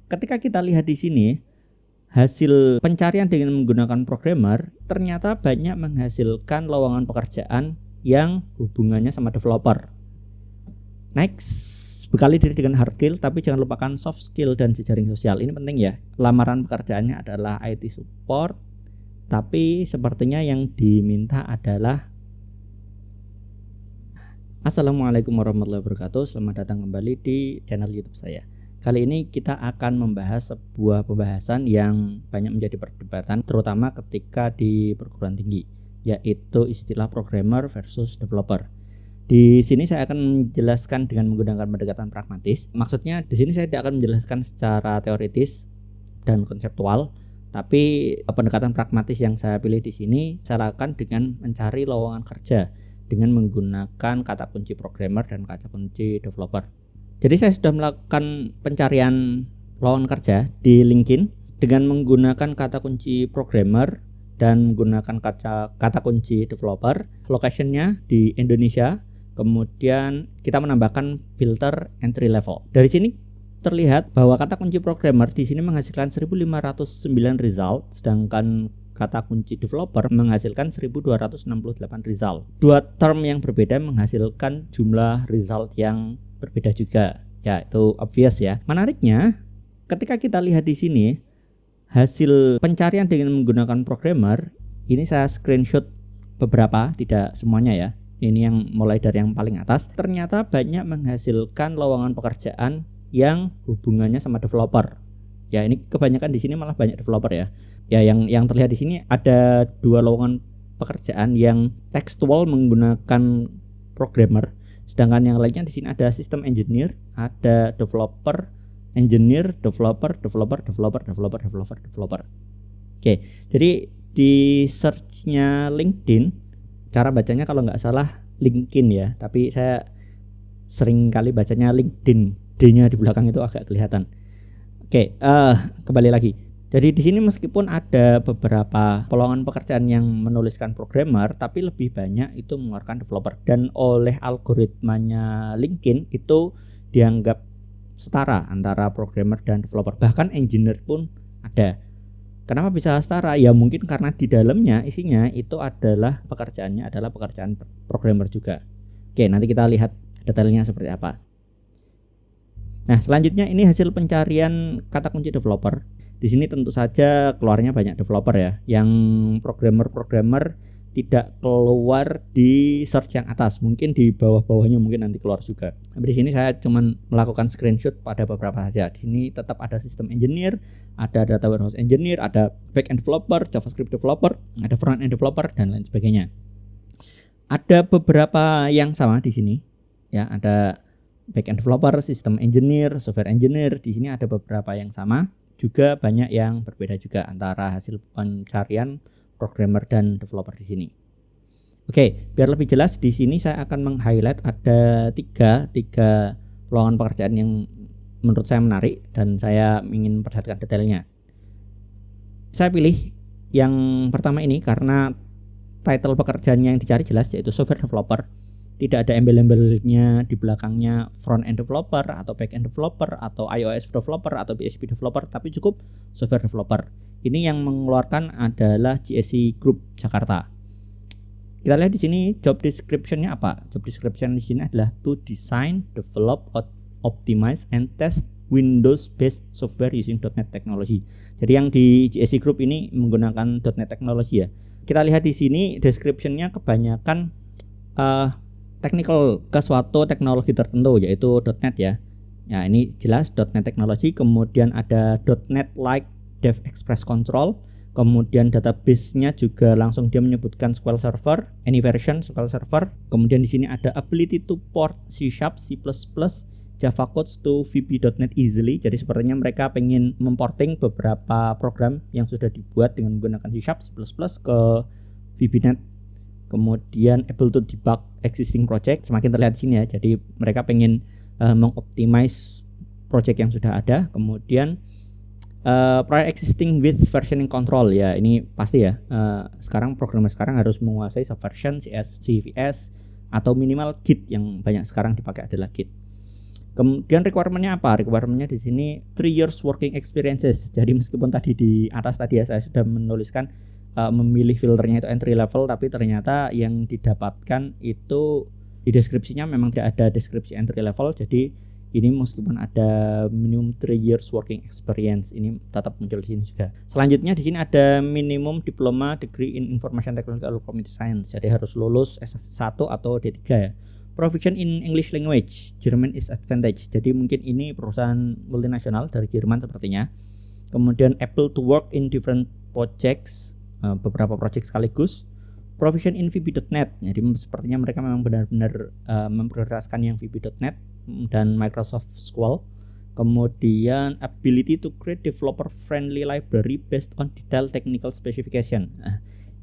ketika kita lihat di sini, hasil pencarian dengan menggunakan programmer ternyata banyak menghasilkan lowongan pekerjaan yang hubungannya sama developer. Next, bekali diri dengan hard skill tapi jangan lupakan soft skill dan jejaring sosial. Ini penting ya. Lamaran pekerjaannya adalah IT support, tapi sepertinya yang diminta adalah Assalamualaikum warahmatullahi wabarakatuh. Selamat datang kembali di channel YouTube saya. Kali ini kita akan membahas sebuah pembahasan yang banyak menjadi perdebatan, terutama ketika di perguruan tinggi, yaitu istilah programmer versus developer. Di sini saya akan menjelaskan dengan menggunakan pendekatan pragmatis. Maksudnya di sini saya tidak akan menjelaskan secara teoritis dan konseptual, tapi pendekatan pragmatis yang saya pilih di sini saya lakukan dengan mencari lowongan kerja dengan menggunakan kata kunci programmer dan kata kunci developer. Jadi saya sudah melakukan pencarian lowongan kerja di LinkedIn dengan menggunakan kata kunci programmer dan menggunakan kata kunci developer. Location-nya di Indonesia. Kemudian kita menambahkan filter entry level. Dari sini terlihat bahwa kata kunci programmer di sini menghasilkan 1509 result, sedangkan kata kunci developer menghasilkan 1268 result. Dua term yang berbeda menghasilkan jumlah result yang berbeda juga. Ya, itu obvious ya. Menariknya, ketika kita lihat di sini hasil pencarian dengan menggunakan programmer, ini saya screenshot beberapa, tidak semuanya ya. Ini yang mulai dari yang paling atas. Ternyata banyak menghasilkan lowongan pekerjaan yang hubungannya sama developer. Ya, ini kebanyakan di sini malah banyak developer ya. Ya, yang terlihat di sini ada dua lowongan pekerjaan yang tekstual menggunakan programmer, sedangkan yang lainnya di sini ada system engineer, ada developer, engineer, developer. Oke, jadi di search-nya LinkedIn, cara bacanya kalau nggak salah LinkedIn ya, tapi saya sering kali bacanya LinkedIn, D-nya di belakang itu agak kelihatan. Oke, kembali lagi. Jadi di sini meskipun ada beberapa lowongan pekerjaan yang menuliskan programmer, tapi lebih banyak itu mengeluarkan developer, dan oleh algoritmanya LinkedIn itu dianggap setara antara programmer dan developer. Bahkan engineer pun ada. Kenapa bisa setara? Ya mungkin karena di dalamnya isinya itu adalah pekerjaannya adalah pekerjaan programmer juga. Oke, nanti kita lihat detailnya seperti apa. Nah, selanjutnya ini hasil pencarian kata kunci developer. Di sini tentu saja keluarnya banyak developer ya. Yang programmer tidak keluar di search yang atas, mungkin di bawah-bawahnya mungkin nanti keluar juga. Tapi di sini saya cuman melakukan screenshot pada beberapa saja. Di sini tetap ada system engineer, ada data warehouse engineer, ada back end developer, JavaScript developer, ada front end developer dan lain sebagainya. Ada beberapa yang sama di sini. Ya, ada back end developer, system engineer, software engineer. Di sini ada beberapa yang sama. Juga banyak yang berbeda juga antara hasil pencarian programmer dan developer di sini. Oke, biar lebih jelas di sini saya akan meng-highlight ada tiga lowongan pekerjaan yang menurut saya menarik dan saya ingin perhatikan detailnya. Saya pilih yang pertama ini karena title pekerjaannya yang dicari jelas, yaitu software developer. Tidak ada embel-embelnya di belakangnya front end developer atau back end developer atau iOS developer atau PHP developer, tapi cukup software developer. Ini yang mengeluarkan adalah GSC Group Jakarta. Kita lihat di sini job description-nya apa? Job description di sini adalah to design, develop, optimize and test Windows-based software using .NET Technology. Jadi yang di GSC Group ini menggunakan .NET Technology ya. Kita lihat di sini description-nya kebanyakan technical ke suatu teknologi tertentu, yaitu .NET ya. Ya, ini jelas .NET Technology, kemudian ada .NET like Dev Express Control, kemudian database-nya juga langsung dia menyebutkan SQL Server, any version SQL Server. Kemudian di sini ada ability to port C#, C++, Java codes to VB.NET easily. Jadi sepertinya mereka pengen memporting beberapa program yang sudah dibuat dengan menggunakan C#, C++ ke VB.NET. Kemudian able to debug existing project, semakin terlihat di sini ya. Jadi mereka pengen mengoptimize project yang sudah ada. Kemudian prior existing with versioning control ya, ini pasti ya. Sekarang programmer sekarang harus menguasai subversion, CVS atau minimal Git, yang banyak sekarang dipakai adalah Git. Kemudian requirement-nya apa? Requirement-nya di sini 3 years working experiences. Jadi meskipun tadi di atas tadi ya saya sudah menuliskan memilih filternya itu entry level, tapi ternyata yang didapatkan itu di deskripsinya memang tidak ada deskripsi entry level. Jadi ini meskipun ada minimum 3 years working experience, ini tetap muncul di sini juga. Selanjutnya di sini ada minimum diploma degree in information technology atau computer science. Jadi harus lulus S1 atau D3 ya. Proficient in English language, German is advantage. Jadi mungkin ini perusahaan multinasional dari Jerman sepertinya. Kemudian able to work in different projects, beberapa project sekaligus. Proficient in VB.NET. Jadi sepertinya mereka memang benar-benar memprioritaskan yang VB.NET dan Microsoft SQL. Kemudian ability to create developer friendly library based on detailed technical specification.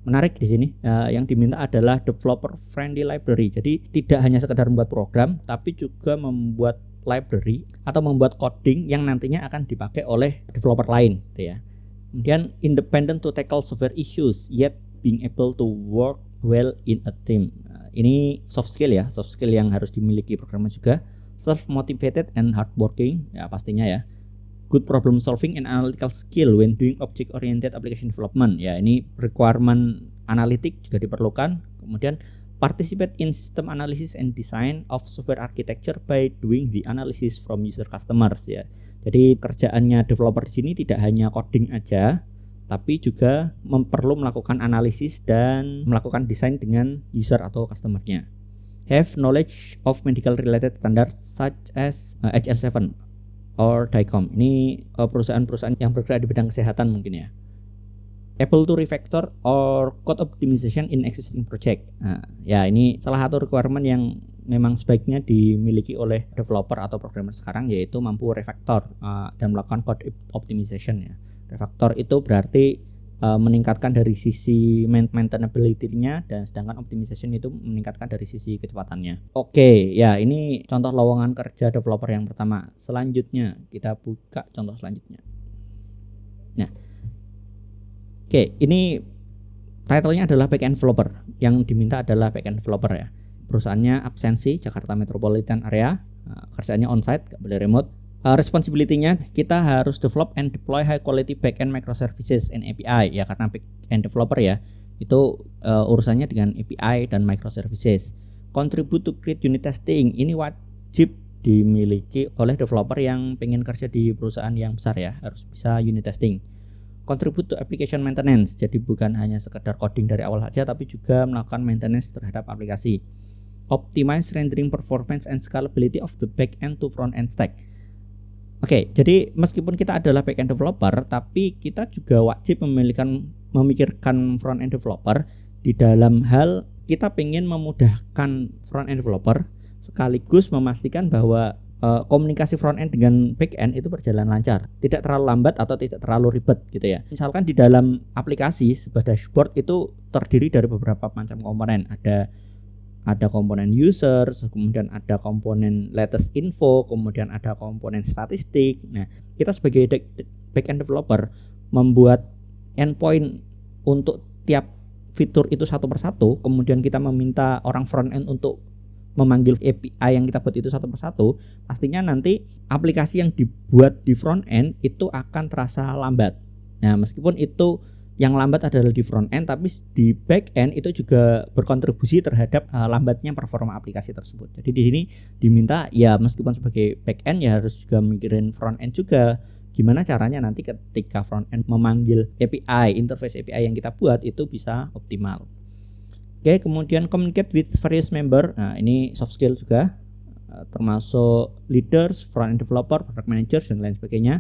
Menarik di sini, yang diminta adalah developer friendly library. Jadi tidak hanya sekedar membuat program, tapi juga membuat library atau membuat coding yang nantinya akan dipakai oleh developer lain, gitu ya. Kemudian independent to tackle software issues, yet being able to work well in a team. Ini soft skill ya, soft skill yang harus dimiliki programmer juga. Self motivated and hardworking, ya pastinya ya. Good problem solving and analytical skill when doing object oriented application development. Ya, ini requirement analitik juga diperlukan. Kemudian participate in system analysis and design of software architecture by doing the analysis from user customers ya. Jadi kerjaannya developer di sini tidak hanya coding aja, tapi juga perlu melakukan analisis dan melakukan desain dengan user atau customernya. Have knowledge of medical related standards such as HL7 or DICOM. Ini perusahaan-perusahaan yang bergerak di bidang kesehatan mungkin ya. Able to refactor or code optimization in existing project. Nah, ya ini salah satu requirement yang memang sebaiknya dimiliki oleh developer atau programmer sekarang, yaitu mampu refactor dan melakukan code optimization ya. Refactor itu berarti meningkatkan dari sisi maintainability-nya, dan sedangkan optimization itu meningkatkan dari sisi kecepatannya. Oke, ya ini contoh lowongan kerja developer yang pertama. Selanjutnya kita buka contoh selanjutnya. Nah, oke, ini title-nya adalah backend developer. Yang diminta adalah backend developer ya. Perusahaannya absensi Jakarta Metropolitan Area, kerjaannya onsite, gak boleh remote. Responsibility-nya kita harus develop and deploy high quality backend microservices and API ya, karena backend developer ya itu urusannya dengan API dan microservices. Contribute to create unit testing, ini wajib dimiliki oleh developer yang pengen kerja di perusahaan yang besar ya, harus bisa unit testing. Contribute to application maintenance, jadi bukan hanya sekedar coding dari awal saja, tapi juga melakukan maintenance terhadap aplikasi. Optimize rendering performance and scalability of the back-end to front-end stack. Oke, jadi meskipun kita adalah back-end developer, tapi kita juga wajib memikirkan front-end developer di dalam hal kita pengen memudahkan front-end developer sekaligus memastikan bahwa komunikasi front-end dengan back-end itu berjalan lancar, tidak terlalu lambat atau tidak terlalu ribet gitu ya. Misalkan di dalam aplikasi sebuah dashboard itu terdiri dari beberapa macam komponen. Ada komponen user, kemudian ada komponen latest info, kemudian ada komponen statistik. Nah, kita sebagai backend developer membuat endpoint untuk tiap fitur itu satu persatu, kemudian kita meminta orang front end untuk memanggil API yang kita buat itu satu persatu, pastinya nanti aplikasi yang dibuat di front end itu akan terasa lambat. Nah, meskipun itu yang lambat adalah di front end, tapi di back end itu juga berkontribusi terhadap lambatnya performa aplikasi tersebut. Jadi di sini diminta ya meskipun sebagai back end ya harus juga mikirin front end juga. Gimana caranya nanti ketika front end memanggil API, interface API yang kita buat itu bisa optimal. Oke, kemudian communicate with various member. Nah, ini soft skill juga, termasuk leaders, front end developer, product managers dan lain sebagainya.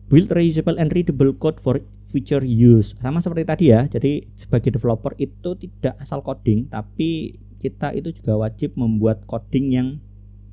Build reusable and readable code for future use. Sama seperti tadi ya. Jadi sebagai developer itu tidak asal coding, tapi kita itu juga wajib membuat coding yang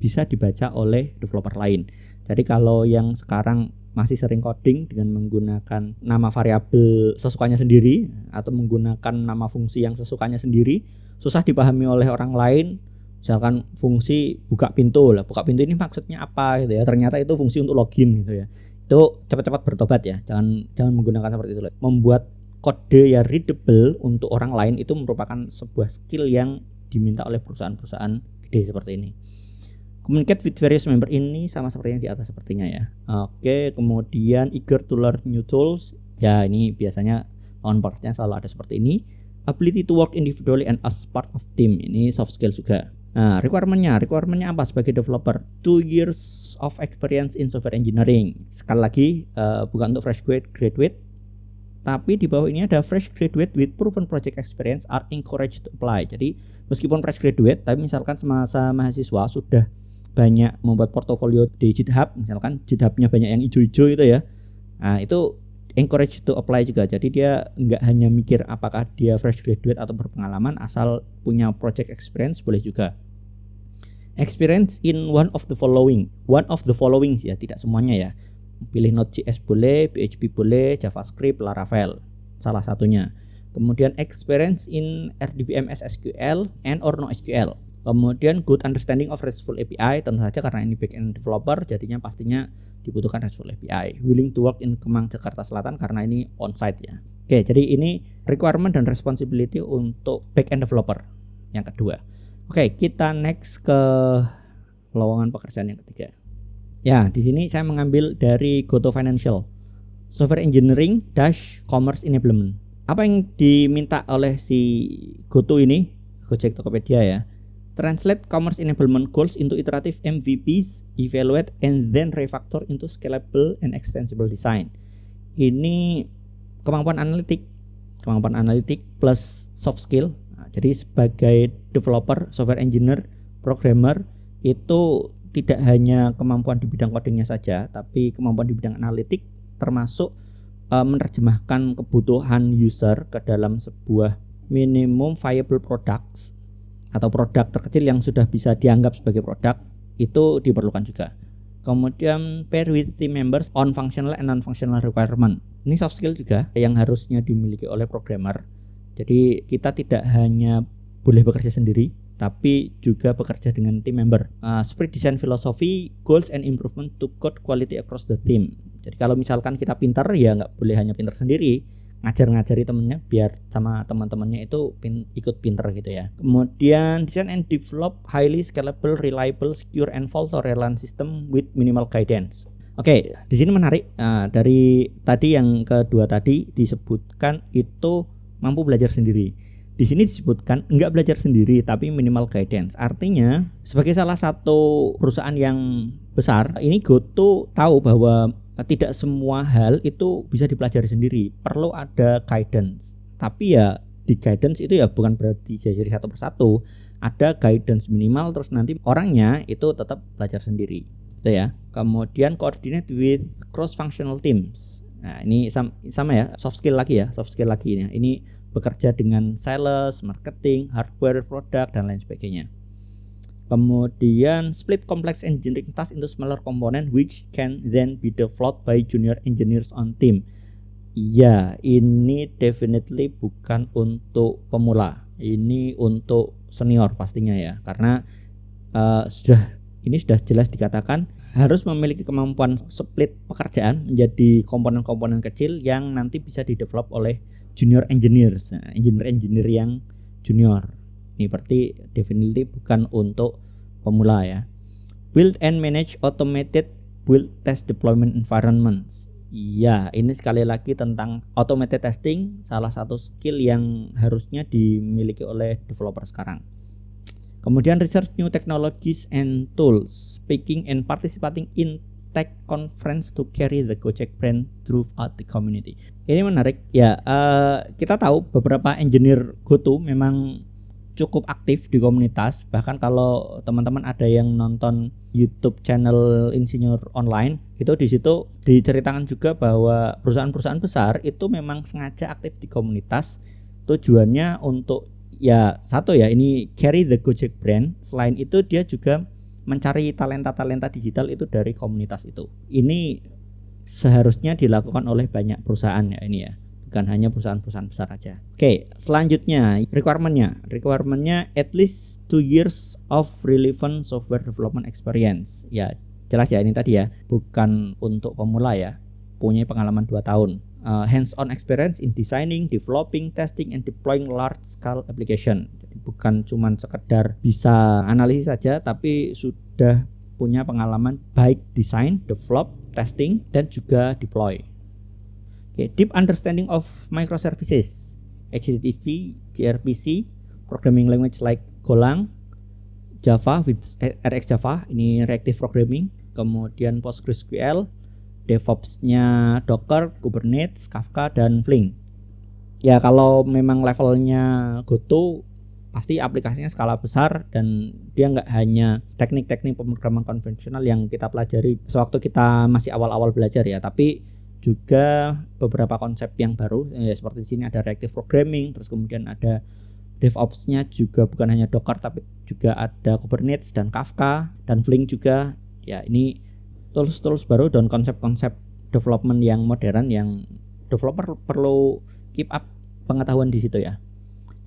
bisa dibaca oleh developer lain. Jadi kalau yang sekarang masih sering coding dengan menggunakan nama variabel sesukanya sendiri atau menggunakan nama fungsi yang sesukanya sendiri, susah dipahami oleh orang lain. Misalkan fungsi buka pintu lah, buka pintu ini maksudnya apa gitu ya. Ternyata itu fungsi untuk login gitu ya. Itu cepat-cepat bertobat ya, jangan menggunakan seperti itu. Membuat kode yang readable untuk orang lain itu merupakan sebuah skill yang diminta oleh perusahaan-perusahaan gede seperti ini. Communicate with various member, ini sama seperti yang di atas sepertinya ya. Oke, kemudian eager to learn new tools. Ya, ini biasanya counterpartnya selalu ada seperti ini. Ability to work individually and as part of team. Ini soft skill juga. Nah, requirementnya apa sebagai developer? 2 years of experience in software engineering. Sekali lagi, bukan untuk fresh graduate, tapi di bawah ini ada fresh graduate with proven project experience are encouraged to apply. Jadi meskipun fresh graduate, tapi misalkan semasa mahasiswa sudah banyak membuat portofolio di GitHub, misalkan GitHub-nya banyak yang hijau-hijau itu ya, nah itu encourage to apply juga. Jadi dia nggak hanya mikir apakah dia fresh graduate atau berpengalaman, asal punya project experience boleh juga. Experience in one of the following ya, tidak semuanya ya. Pilih Node.js boleh, PHP boleh, JavaScript, Laravel salah satunya. Kemudian experience in RDBMS SQL and or NoSQL. Kemudian good understanding of RESTful API, tentu saja karena ini backend developer jadinya pastinya dibutuhkan RESTful API. Willing to work in Kemang, Jakarta Selatan karena ini onsite ya. Oke, jadi ini requirement dan responsibility untuk backend developer yang kedua. Oke, kita next ke lowongan pekerjaan yang ketiga. Ya, di sini saya mengambil dari Goto Financial. Software Engineering - Commerce Enablement. Apa yang diminta oleh si Goto ini? Gojek Tokopedia ya. Translate commerce enablement goals into iterative MVPs, evaluate and then refactor into scalable and extensible design. Ini kemampuan analitik plus soft skill. Nah, jadi sebagai developer, software engineer, programmer itu tidak hanya kemampuan di bidang codingnya saja, tapi kemampuan di bidang analitik termasuk menerjemahkan kebutuhan user ke dalam sebuah minimum viable products atau produk terkecil yang sudah bisa dianggap sebagai produk, itu diperlukan juga. Kemudian pair with team members on functional and non-functional requirement. Ini soft skill juga yang harusnya dimiliki oleh programmer. Jadi kita tidak hanya boleh bekerja sendiri, tapi juga bekerja dengan team member. Sprint design philosophy, goals and improvement to code quality across the team. Jadi kalau misalkan kita pintar, ya nggak boleh hanya pintar sendiri, ngajari temennya biar sama teman-temannya itu ikut pinter gitu ya. Kemudian design and develop highly scalable, reliable, secure and fault tolerant system with minimal guidance. Oke, di sini menarik. Dari tadi yang kedua tadi disebutkan itu mampu belajar sendiri. Di sini disebutkan enggak belajar sendiri tapi minimal guidance. Artinya sebagai salah satu perusahaan yang besar, ini Goto tahu bahwa tidak semua hal itu bisa dipelajari sendiri, perlu ada guidance. Tapi ya di guidance itu ya bukan berarti diajari satu persatu, ada guidance minimal, terus nanti orangnya itu tetap belajar sendiri, gitu ya. Kemudian coordinate with cross functional teams. Nah ini sama ya, soft skill lagi ya. Ini bekerja dengan sales, marketing, hardware, produk dan lain sebagainya. Kemudian split complex engineering task into smaller component which can then be developed by junior engineers on team. Ya, ini definitely bukan untuk pemula. Ini untuk senior pastinya ya, karena sudah jelas dikatakan harus memiliki kemampuan split pekerjaan menjadi komponen-komponen kecil yang nanti bisa didevelop oleh junior engineers. Nah, engineer yang junior. Ini berarti definitely bukan untuk pemula ya. Build and manage automated build test deployment environments. Iya, ini sekali lagi tentang automated testing, salah satu skill yang harusnya dimiliki oleh developer sekarang. Kemudian research new technologies and tools, speaking and participating in tech conference to carry the Gojek brand throughout the community. Ini menarik ya. Kita tahu beberapa engineer Goto memang cukup aktif di komunitas. Bahkan kalau teman-teman ada yang nonton YouTube channel Insinyur Online, itu di situ diceritakan juga bahwa perusahaan-perusahaan besar itu memang sengaja aktif di komunitas. Tujuannya untuk ya satu ya, ini carry the Gojek brand. Selain itu dia juga mencari talenta-talenta digital itu dari komunitas itu. Ini seharusnya dilakukan oleh banyak perusahaan ya ini ya, bukan hanya perusahaan-perusahaan besar aja. Oke, selanjutnya requirementnya at least 2 years of relevant software development experience. Ya jelas ya, ini tadi ya bukan untuk pemula ya, punya pengalaman 2 tahun hands-on experience in designing, developing, testing, and deploying large-scale application. Jadi bukan cuma sekedar bisa analisis saja, tapi sudah punya pengalaman baik design, develop, testing, dan juga deploy. Deep understanding of microservices, HTTP, gRPC, programming language like Golang, Java with RX Java, ini reactive programming, kemudian PostgreSQL, DevOps-nya Docker, Kubernetes, Kafka, dan Flink. Ya kalau memang levelnya Goto, pasti aplikasinya skala besar dan dia nggak hanya teknik-teknik pemrograman konvensional yang kita pelajari sewaktu kita masih awal-awal belajar ya, tapi juga beberapa konsep yang baru ya, seperti di sini ada reactive programming, terus kemudian ada DevOps-nya juga bukan hanya Docker tapi juga ada Kubernetes dan Kafka dan Flink juga. Ya ini tools-tools baru dan konsep-konsep development yang modern yang developer perlu keep up pengetahuan di situ ya.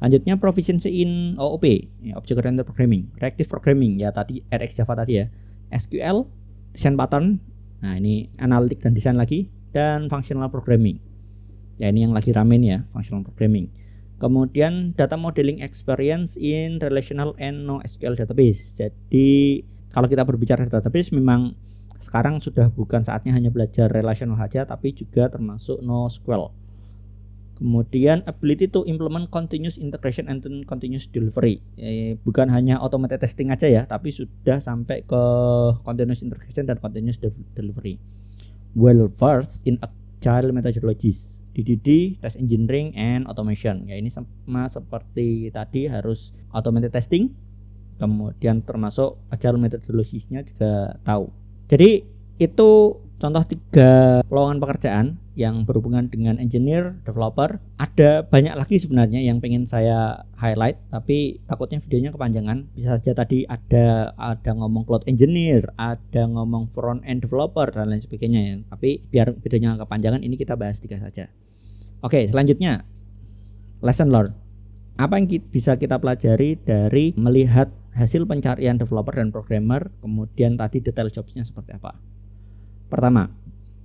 Lanjutnya proficiency in OOP, ya, Object Oriented Programming, reactive programming ya tadi RX Java tadi ya, SQL, design pattern, nah ini analitik dan desain lagi, dan functional programming. Ya ini yang lagi rame nih ya, functional programming. Kemudian data modeling experience in relational and NoSQL database. Jadi kalau kita berbicara database memang sekarang sudah bukan saatnya hanya belajar relational saja tapi juga termasuk NoSQL. Kemudian ability to implement continuous integration and continuous delivery. Bukan hanya automated testing aja ya, tapi sudah sampai ke continuous integration dan continuous delivery. Well versed in agile methodologies, DDD, test engineering, and automation. Ya ini sama seperti tadi, harus automated testing, kemudian termasuk agile methodologies-nya juga tahu. Jadi itu contoh 3 lowongan pekerjaan yang berhubungan dengan engineer, developer. Ada banyak lagi sebenarnya yang pengen saya highlight, tapi takutnya videonya kepanjangan. Bisa saja tadi ada ngomong cloud engineer, ada ngomong front end developer dan lain sebagainya ya. Tapi biar videonya kepanjangan, ini kita bahas 3 saja. Oke, selanjutnya lesson learned. Apa yang bisa kita pelajari dari melihat hasil pencarian developer dan programmer, kemudian tadi detail jobsnya seperti apa. Pertama,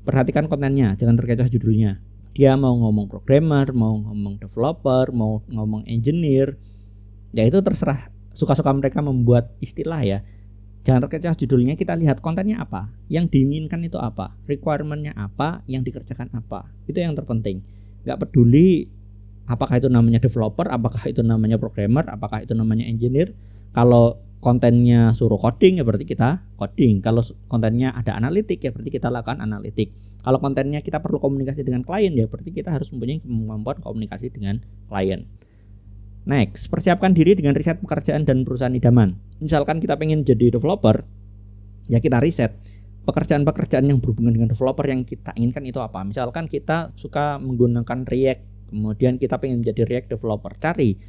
perhatikan kontennya, jangan terkecoh judulnya. Dia mau ngomong programmer, mau ngomong developer, mau ngomong engineer, ya itu terserah suka-suka mereka membuat istilah ya. Jangan terkecoh judulnya, kita lihat kontennya apa, yang diinginkan itu apa, requirement-nya apa, yang dikerjakan apa. Itu yang terpenting. Gak peduli apakah itu namanya developer, apakah itu namanya programmer, apakah itu namanya engineer. Kalau kontennya suruh coding ya berarti kita coding. Kalau kontennya ada analitik ya berarti kita lakukan analitik. Kalau kontennya kita perlu komunikasi dengan klien ya berarti kita harus mempunyai kemampuan komunikasi dengan klien. Next, persiapkan diri dengan riset pekerjaan dan perusahaan idaman. Misalkan kita pengen jadi developer, ya kita riset pekerjaan-pekerjaan yang berhubungan dengan developer yang kita inginkan itu apa. Misalkan kita suka menggunakan React, kemudian kita pengen jadi React developer, cari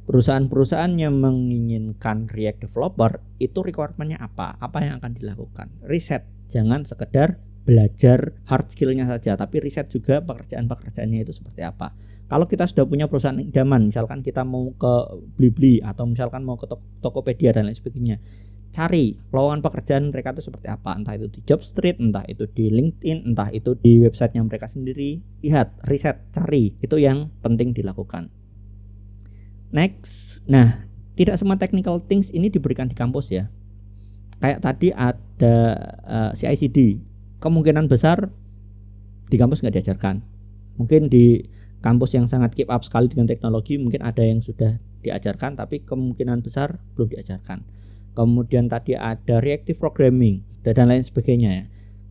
perusahaan-perusahaan yang menginginkan React developer itu requirement-nya apa yang akan dilakukan. Riset, jangan sekedar belajar hard skill-nya saja, tapi riset juga pekerjaan-pekerjaannya itu seperti apa. Kalau kita sudah punya perusahaan idaman, misalkan kita mau ke Blibli atau misalkan mau ke Tokopedia dan lain sebagainya, cari lowongan pekerjaan mereka itu seperti apa, entah itu di Jobstreet, entah itu di LinkedIn, entah itu di websitenya mereka sendiri. Lihat, riset, cari, itu yang penting dilakukan. Next, nah tidak semua technical things ini diberikan di kampus ya. Kayak tadi ada CI/CD, kemungkinan besar di kampus nggak diajarkan. Mungkin di kampus yang sangat keep up sekali dengan teknologi mungkin ada yang sudah diajarkan, tapi kemungkinan besar belum diajarkan. Kemudian tadi ada reactive programming dan lain sebagainya ya.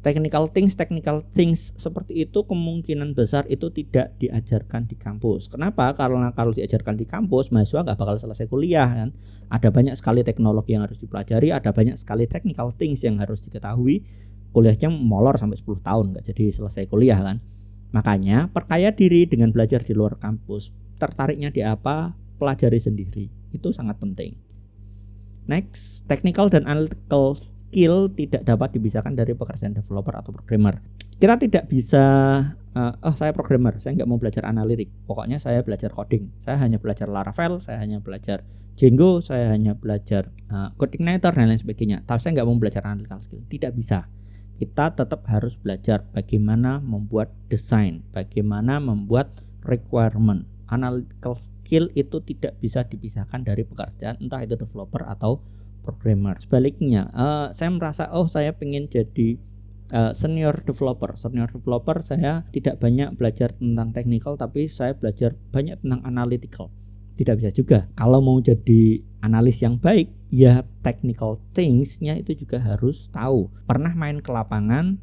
Technical things seperti itu kemungkinan besar itu tidak diajarkan di kampus. Kenapa? Karena kalau diajarkan di kampus, mahasiswa nggak bakal selesai kuliah kan. Ada banyak sekali teknologi yang harus dipelajari, ada banyak sekali technical things yang harus diketahui. Kuliahnya molor sampai 10 tahun nggak jadi selesai kuliah kan. Makanya perkaya diri dengan belajar di luar kampus. Tertariknya di apa? Pelajari sendiri. Itu sangat penting. Next, technical dan analytical skill tidak dapat dipisahkan dari pekerjaan developer atau programmer. Kita tidak bisa, saya programmer, saya nggak mau belajar analitik. Pokoknya saya belajar coding. Saya hanya belajar Laravel, saya hanya belajar Django, saya hanya belajar Codeigniter dan lain sebagainya. Tapi saya nggak mau belajar analytical skill. Tidak bisa. kita tetap harus belajar bagaimana membuat desain, bagaimana membuat requirement. Analytical skill itu tidak bisa dipisahkan dari pekerjaan, entah itu developer atau programmer. Sebaliknya, saya merasa saya pengen jadi senior developer. Senior developer saya tidak banyak belajar tentang technical, tapi saya belajar banyak tentang analytical. Tidak bisa juga. Kalau mau jadi analis yang baik, ya technical things-nya itu juga harus tahu. Pernah main ke lapangan,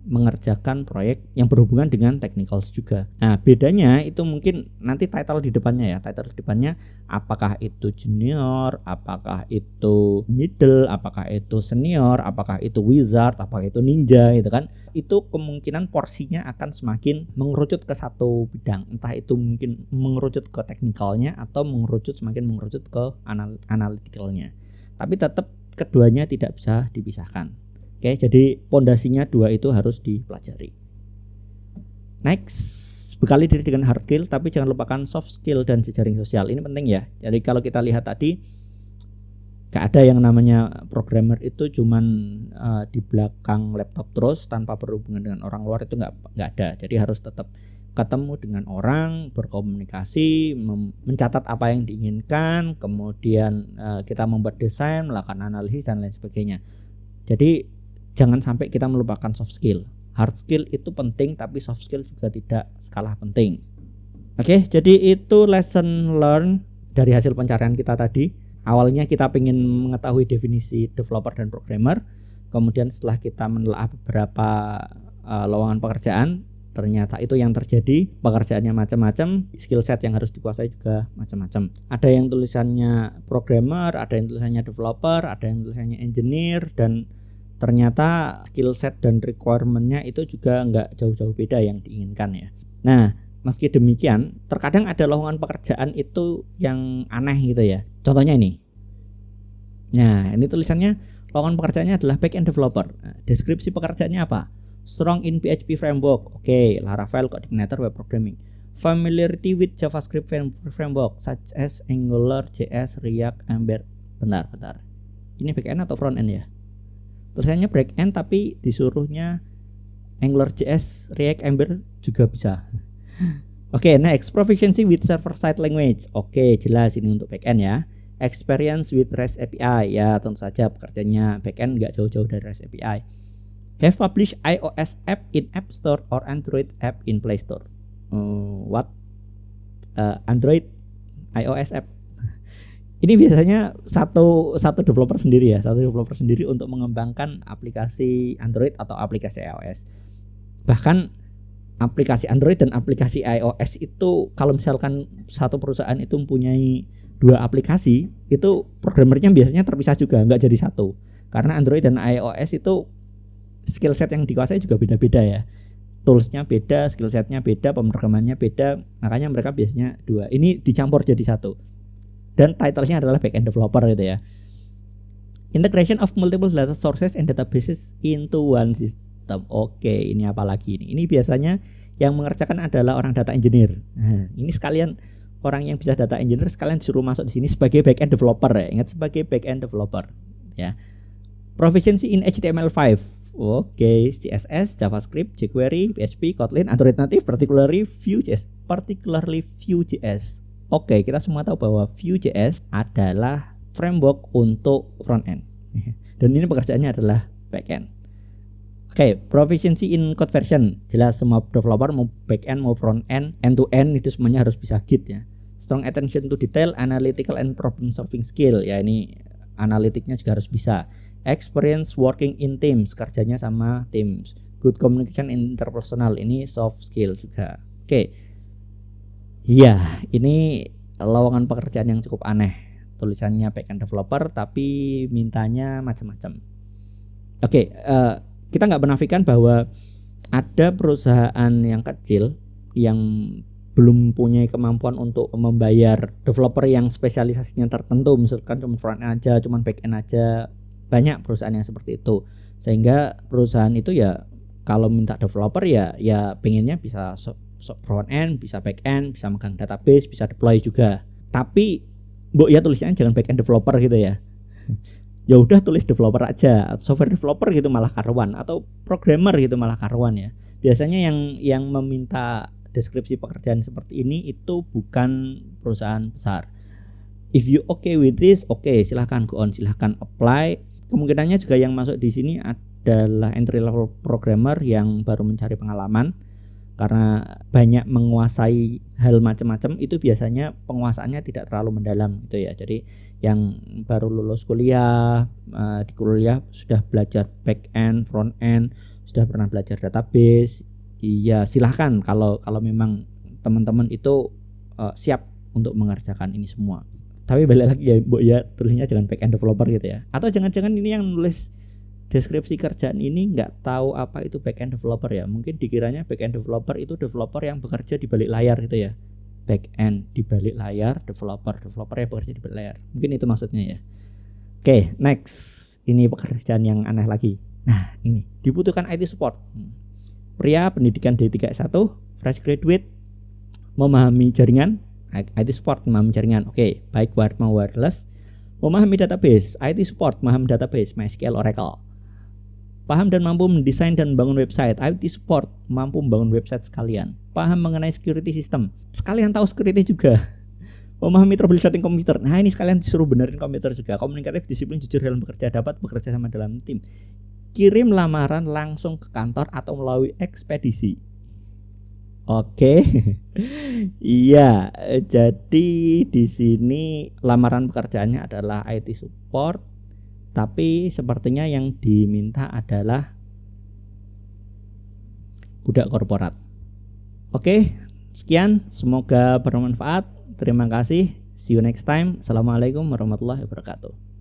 mengerjakan proyek yang berhubungan dengan technicals juga. Nah, bedanya itu mungkin nanti title di depannya ya. Title di depannya apakah itu junior, apakah itu middle, apakah itu senior, apakah itu wizard, apakah itu ninja gitu kan. Itu kemungkinan porsinya akan semakin mengerucut ke satu bidang. Entah itu mungkin mengerucut ke teknikalnya atau semakin mengerucut ke analyticalnya. Tapi tetap keduanya tidak bisa dipisahkan. Oke, jadi pondasinya dua itu harus dipelajari. Next, bekali diri dengan hard skill, tapi jangan lupakan soft skill dan jejaring sosial. Ini penting ya. Jadi kalau kita lihat tadi, gak ada yang namanya programmer itu cuman di belakang laptop terus tanpa berhubungan dengan orang luar, itu nggak ada. Jadi harus tetap ketemu dengan orang, berkomunikasi, mencatat apa yang diinginkan, kemudian kita membuat desain, melakukan analisis dan lain sebagainya. Jadi jangan sampai kita melupakan soft skill. Hard skill itu penting, tapi soft skill juga tidak kalah penting. Oke, jadi itu lesson learn dari hasil pencarian kita tadi. Awalnya kita ingin mengetahui definisi developer dan programmer. Kemudian setelah kita menelaah beberapa lowongan pekerjaan, ternyata itu yang terjadi. Pekerjaannya macam-macam, skill set yang harus dikuasai juga macam-macam. Ada yang tulisannya programmer, ada yang tulisannya developer, ada yang tulisannya engineer, dan ternyata skill set dan requirement-nya itu juga nggak jauh-jauh beda yang diinginkan ya. Nah, meski demikian, terkadang ada lowongan pekerjaan itu yang aneh gitu ya. Contohnya ini. Nah, ini tulisannya lowongan pekerjaannya adalah back-end developer. Nah, deskripsi pekerjaannya apa? Strong in PHP framework. Oke, Laravel, coordinator web programming. Familiarity with JavaScript framework such as Angular, JS, React, Ember. Bentar. Ini back-end atau front-end ya? Tulisannya back-end tapi disuruhnya AngularJS, React, Ember juga bisa. Oke, next, proficiency with server-side language. Oke, jelas ini untuk back-end ya. Experience with REST API. Ya, tentu saja pekerjaannya back-end nggak jauh-jauh dari REST API. Have published iOS app in App Store or Android app in Play Store. Android iOS app. Ini biasanya satu developer sendiri ya, untuk mengembangkan aplikasi Android atau aplikasi iOS. Bahkan aplikasi Android dan aplikasi iOS itu kalau misalkan satu perusahaan itu mempunyai dua aplikasi, itu programmernya biasanya terpisah juga, nggak jadi satu. Karena Android dan iOS itu skill set yang dikuasai juga beda-beda ya. Toolsnya beda, skill setnya beda, pemrogramannya beda, makanya mereka biasanya dua. Ini dicampur jadi satu. Dan titlenya adalah backend developer gitu ya. Integration of multiple data sources and databases into one system. Oke, ini apa lagi ini? Ini biasanya yang mengerjakan adalah orang data engineer. Nah, ini sekalian orang yang bisa data engineer sekalian disuruh masuk di sini sebagai backend developer ya. Ingat, sebagai backend developer ya. Proficiency in HTML5. Oke, CSS, JavaScript, jQuery, PHP, Kotlin, Android Native, particularly Vue.js. Oke, kita semua tahu bahwa Vue.js adalah framework untuk front end. Dan ini pekerjaannya adalah back end. Oke, proficiency in code version. Jelas semua developer mau back end mau front end to end itu semuanya harus bisa Git ya. Strong attention to detail, analytical and problem solving skill. Ya, ini analitiknya juga harus bisa. Experience working in teams, kerjanya sama teams. Good communication interpersonal, ini soft skill juga. Oke. Iya, ini lowongan pekerjaan yang cukup aneh. Tulisannya backend developer tapi mintanya macam-macam. Oke, kita nggak menafikan bahwa ada perusahaan yang kecil yang belum punya kemampuan untuk membayar developer yang spesialisasinya tertentu, misalkan cuma front end aja, cuma back end aja. Banyak perusahaan yang seperti itu. Sehingga perusahaan itu ya kalau minta developer ya pengennya bisa front end, bisa back end, bisa megang database, bisa deploy juga. Tapi mbok ya tulisannya jangan back end developer gitu ya. ya udah tulis developer aja, software developer gitu malah karuan, atau programmer gitu malah karuan ya. Biasanya yang meminta deskripsi pekerjaan seperti ini itu bukan perusahaan besar. If you okay with this, silahkan go on, silahkan apply. Kemungkinannya juga yang masuk di sini adalah entry level programmer yang baru mencari pengalaman, karena banyak menguasai hal macam-macam itu biasanya penguasaannya tidak terlalu mendalam gitu ya. Jadi yang baru lulus kuliah, di kuliah sudah belajar back end, front end, sudah pernah belajar database, iya silahkan kalau memang teman-teman itu siap untuk mengerjakan ini semua. Tapi balik lagi ya, Bu ya, tulisnya jangan back end developer gitu ya. Atau jangan-jangan ini yang nulis deskripsi kerjaan ini nggak tahu apa itu back end developer ya. Mungkin dikiranya back end developer itu developer yang bekerja di balik layar gitu ya. Back end di balik layar, developer yang bekerja di balik layar. Mungkin itu maksudnya ya. Oke, next. Ini pekerjaan yang aneh lagi. Nah, ini dibutuhkan IT support. Pria pendidikan D31, fresh graduate, memahami jaringan, IT support memahami jaringan. Oke, baik wired mau wireless, memahami database, IT support memahami database, MySQL, Oracle. Paham dan mampu mendesain dan membangun website, IT support mampu membangun website sekalian. Paham mengenai security system, sekalian tahu security juga. Memahami troubleshooting komputer. Nah, ini sekalian disuruh benerin komputer juga. Komunikatif, disiplin, jujur dalam bekerja, dapat bekerja sama dalam tim. Kirim lamaran langsung ke kantor atau melalui ekspedisi. Oke. Iya, jadi di sini lamaran pekerjaannya adalah IT support, tapi sepertinya yang diminta adalah budak korporat. Oke, sekian, semoga bermanfaat. Terima kasih. See you next time. Assalamualaikum warahmatullahi wabarakatuh.